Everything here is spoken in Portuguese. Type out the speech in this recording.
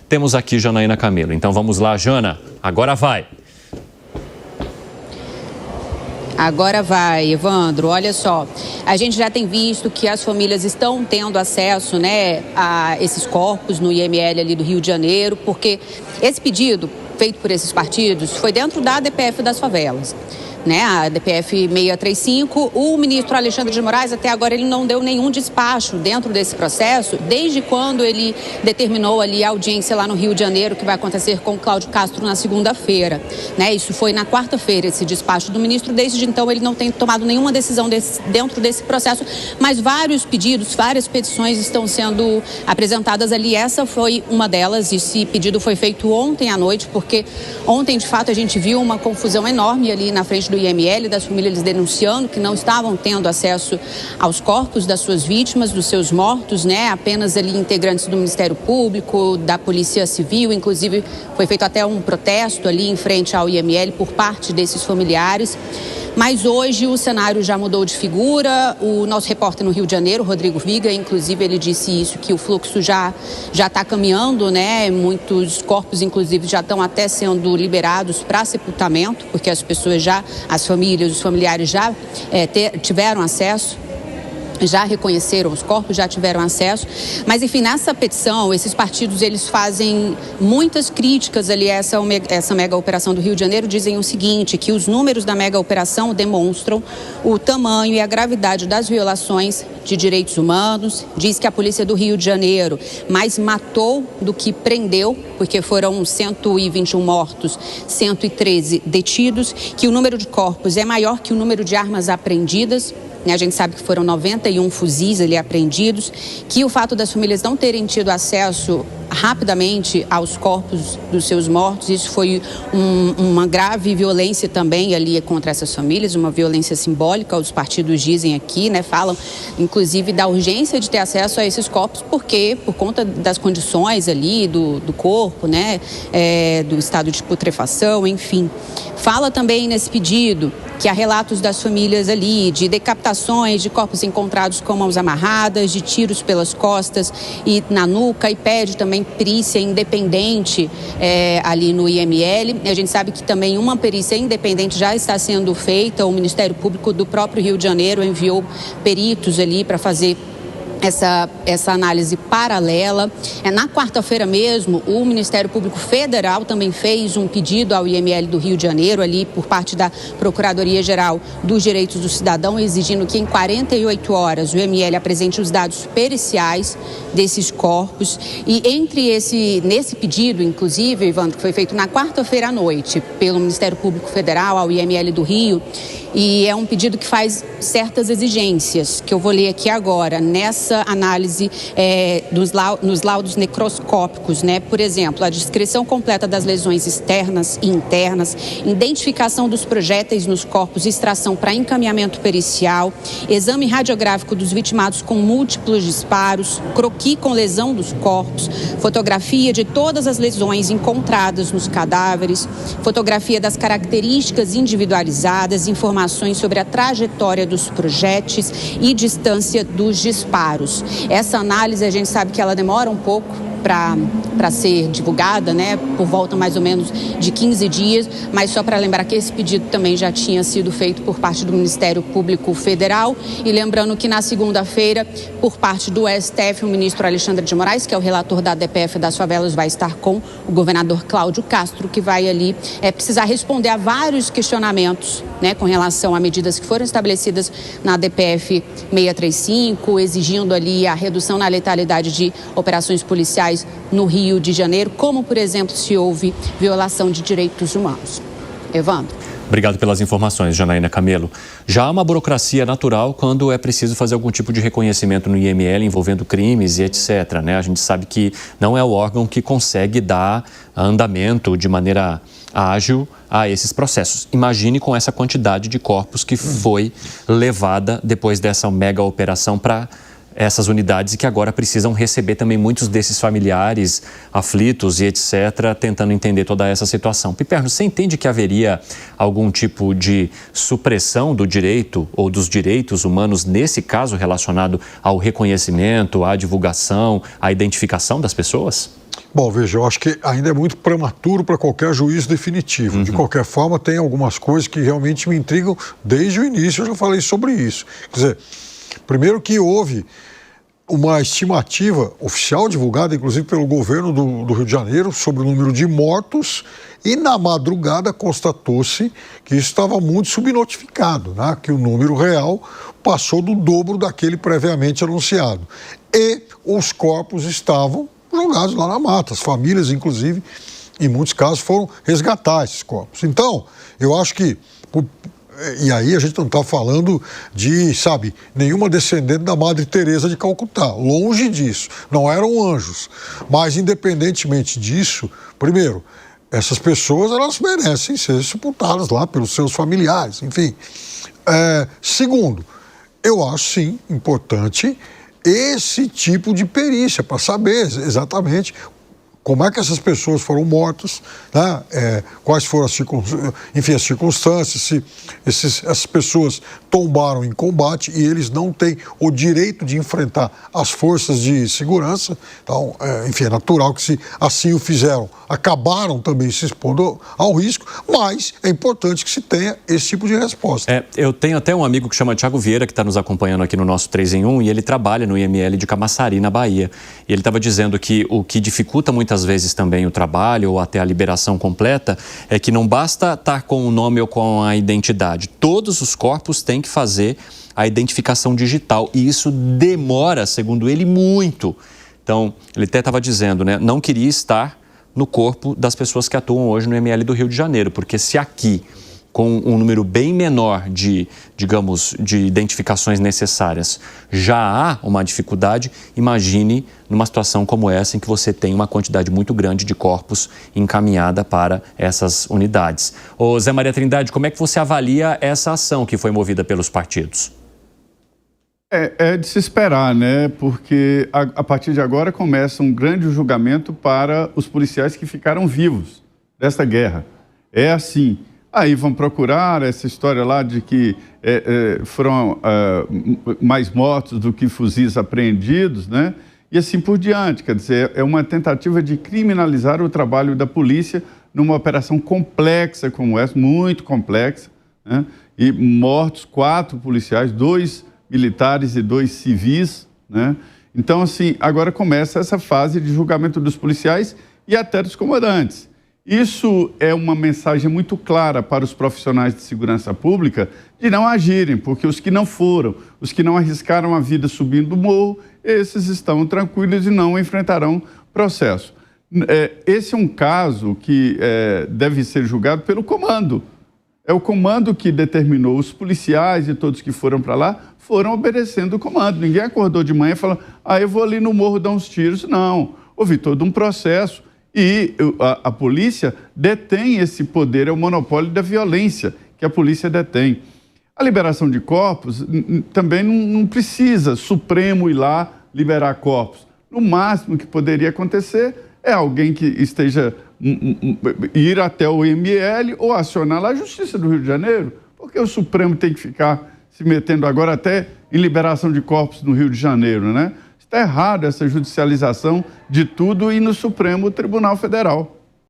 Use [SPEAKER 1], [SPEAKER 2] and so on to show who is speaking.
[SPEAKER 1] temos aqui Janaína Camelo. Então vamos lá, Jana, agora vai.
[SPEAKER 2] Agora vai, Evandro. Olha só, a gente já tem visto que as famílias estão tendo acesso, né, a esses corpos no IML ali do Rio de Janeiro, porque esse pedido feito por esses partidos foi dentro da DPF das favelas, né, a DPF 635. O ministro Alexandre de Moraes, até agora, ele não deu nenhum despacho dentro desse processo, desde quando ele determinou ali a audiência lá no Rio de Janeiro, que vai acontecer com o Cláudio Castro na segunda-feira, né? Isso foi na quarta-feira, esse despacho do ministro. Desde então, ele não tem tomado nenhuma decisão dentro desse processo, mas vários pedidos, várias petições estão sendo apresentadas ali. Essa foi uma delas. Esse pedido foi feito ontem à noite, porque ontem, de fato, a gente viu uma confusão enorme ali na frente do IML, das famílias denunciando que não estavam tendo acesso aos corpos das suas vítimas, dos seus mortos, né? Apenas ali integrantes do Ministério Público, da Polícia Civil, inclusive foi feito até um protesto ali em frente ao IML por parte desses familiares. Mas hoje o cenário já mudou de figura. O nosso repórter no Rio de Janeiro, Rodrigo Viga, inclusive, ele disse isso, que o fluxo já está caminhando, né? Muitos corpos, inclusive, já estão até sendo liberados para sepultamento, porque as famílias, os familiares já tiveram acesso. Já reconheceram os corpos, já tiveram acesso. Mas, enfim, nessa petição, esses partidos, eles fazem muitas críticas ali a essa mega operação do Rio de Janeiro. Dizem o seguinte, que os números da mega operação demonstram o tamanho e a gravidade das violações de direitos humanos. Diz que a polícia do Rio de Janeiro mais matou do que prendeu, porque foram 121 mortos, 113 detidos, que o número de corpos é maior que o número de armas apreendidas. A gente sabe que foram 91 fuzis ali apreendidos, que o fato das famílias não terem tido acesso rapidamente aos corpos dos seus mortos, isso foi uma grave violência também ali contra essas famílias, uma violência simbólica, os partidos dizem aqui, né, falam inclusive da urgência de ter acesso a esses corpos, porque por conta das condições ali do corpo, né, do estado de putrefação, enfim. Fala também nesse pedido que há relatos das famílias ali de decapitações, de corpos encontrados com mãos amarradas, de tiros pelas costas e na nuca, e pede também perícia independente ali no IML. A gente sabe que também uma perícia independente já está sendo feita. O Ministério Público do próprio Rio de Janeiro enviou peritos ali para fazer essa análise paralela. Na quarta-feira mesmo, o Ministério Público Federal também fez um pedido ao IML do Rio de Janeiro, ali por parte da Procuradoria-Geral dos Direitos do Cidadão, exigindo que em 48 horas o IML apresente os dados periciais desses corpos. E nesse pedido, inclusive, Evandro, que foi feito na quarta-feira à noite pelo Ministério Público Federal ao IML do Rio, e é um pedido que faz certas exigências, que eu vou ler aqui agora, nessa análise nos laudos necroscópicos, né? Por exemplo, a descrição completa das lesões externas e internas, identificação dos projéteis nos corpos, extração para encaminhamento pericial, exame radiográfico dos vitimados com múltiplos disparos, croquis com lesão dos corpos, fotografia de todas as lesões encontradas nos cadáveres, fotografia das características individualizadas, informações sobre a trajetória dos projéteis e distância dos disparos. Essa análise, a gente sabe que ela demora um pouco para ser divulgada, né, por volta mais ou menos de 15 dias, mas só para lembrar que esse pedido também já tinha sido feito por parte do Ministério Público Federal, e lembrando que na segunda-feira, por parte do STF, o ministro Alexandre de Moraes, que é o relator da DPF das favelas, vai estar com o governador Cláudio Castro, que vai ali precisar responder a vários questionamentos, né, com relação a medidas que foram estabelecidas na DPF 635, exigindo ali a redução na letalidade de operações policiais no Rio de Janeiro, como, por exemplo, se houve violação de direitos humanos. Evandro.
[SPEAKER 1] Obrigado pelas informações, Janaína Camelo. Já há uma burocracia natural quando é preciso fazer algum tipo de reconhecimento no IML envolvendo crimes e etc., né? A gente sabe que não é o órgão que consegue dar andamento de maneira ágil a esses processos. Imagine com essa quantidade de corpos que foi levada depois dessa mega operação para essas unidades e que agora precisam receber também muitos desses familiares aflitos e etc., tentando entender toda essa situação. Piperno, você entende que haveria algum tipo de supressão do direito ou dos direitos humanos nesse caso relacionado ao reconhecimento, à divulgação, à identificação das pessoas?
[SPEAKER 3] Bom, veja, eu acho que ainda é muito prematuro para qualquer juízo definitivo. De qualquer forma, tem algumas coisas que realmente me intrigam desde o início, eu já falei sobre isso. Quer dizer, primeiro que houve uma estimativa oficial divulgada, inclusive pelo governo do Rio de Janeiro, sobre o número de mortos, e na madrugada constatou-se que isso estava muito subnotificado, né? Que o número real passou do dobro daquele previamente anunciado. E os corpos estavam jogados lá na mata, as famílias, inclusive, em muitos casos, foram resgatar esses corpos. Então, eu acho que... E aí a gente não está falando de, sabe, nenhuma descendente da Madre Teresa de Calcutá. Longe disso. Não eram anjos. Mas, independentemente disso, primeiro, essas pessoas, elas merecem ser sepultadas lá pelos seus familiares, enfim. Segundo, eu acho, sim, importante esse tipo de perícia para saber exatamente como é que essas pessoas foram mortas, né? Quais foram as circunstâncias, se essas pessoas tombaram em combate e eles não têm o direito de enfrentar as forças de segurança. Então, enfim, é natural que, se assim o fizeram, acabaram também se expondo ao risco, mas é importante que se tenha esse tipo de resposta.
[SPEAKER 1] Eu tenho até um amigo que chama Thiago Vieira, que está nos acompanhando aqui no nosso 3 em 1, e ele trabalha no IML de Camaçari, na Bahia. E ele estava dizendo que o que dificulta muitas vezes também o trabalho ou até a liberação completa é que não basta estar com o nome ou com a identidade. Todos os corpos têm que fazer a identificação digital e isso demora, segundo ele, muito. Então, ele até estava dizendo, né, não queria estar no corpo das pessoas que atuam hoje no IML do Rio de Janeiro, porque se aqui, com um número bem menor de, digamos, de identificações necessárias, já há uma dificuldade, imagine numa situação como essa em que você tem uma quantidade muito grande de corpos encaminhada para essas unidades. Ô Zé Maria Trindade, como é que você avalia essa ação que foi movida pelos partidos?
[SPEAKER 4] É de se esperar, né? Porque a partir de agora começa um grande julgamento para os policiais que ficaram vivos desta guerra. É assim. Aí vão procurar essa história lá de que foram mais mortos do que fuzis apreendidos, né? E assim por diante. Quer dizer, é uma tentativa de criminalizar o trabalho da polícia numa operação complexa como essa, muito complexa, né? E mortos 4 policiais, 2 militares e 2 civis, né? Então, assim, agora começa essa fase de julgamento dos policiais e até dos comandantes. Isso é uma mensagem muito clara para os profissionais de segurança pública de não agirem, porque os que não foram, os que não arriscaram a vida subindo o morro, esses estão tranquilos e não enfrentarão processo. Esse é um caso que deve ser julgado pelo comando. É o comando que determinou, os policiais e todos que foram para lá foram obedecendo o comando. Ninguém acordou de manhã e falou, eu vou ali no morro dar uns tiros. Não, houve todo um processo. E a polícia detém esse poder, é o monopólio da violência que a polícia detém. A liberação de corpos também não precisa Supremo ir lá liberar corpos. No máximo que poderia acontecer é alguém que esteja ir até o IML ou acionar lá a Justiça do Rio de Janeiro, porque o Supremo tem que ficar se metendo agora até em liberação de corpos no Rio de Janeiro, né? Está errado essa judicialização de tudo e no Supremo Tribunal Federal.